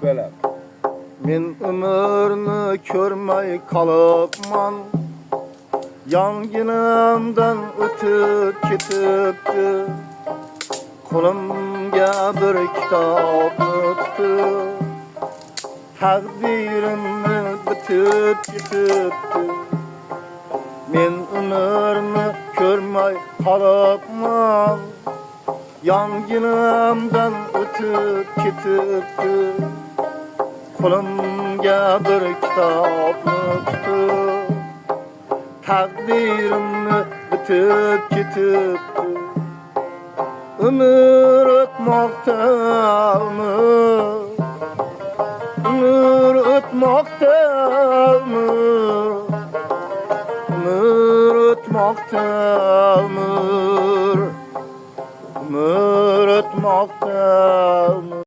Böyle. Men ömürni ko'rmay qolibman. Yonginamdan o'tib ketibdi. Qo'limga bir kitobni tutib, taqdirimni bitib ketibdi. Men ömürni ko'rmay qolibman. Yonginamdan o'tib ketibdi. Qo'limga bir kitobni tutib, taqdirimni bitib ketibdi. Ömür o'tmoqda, ömür o'tmoqda,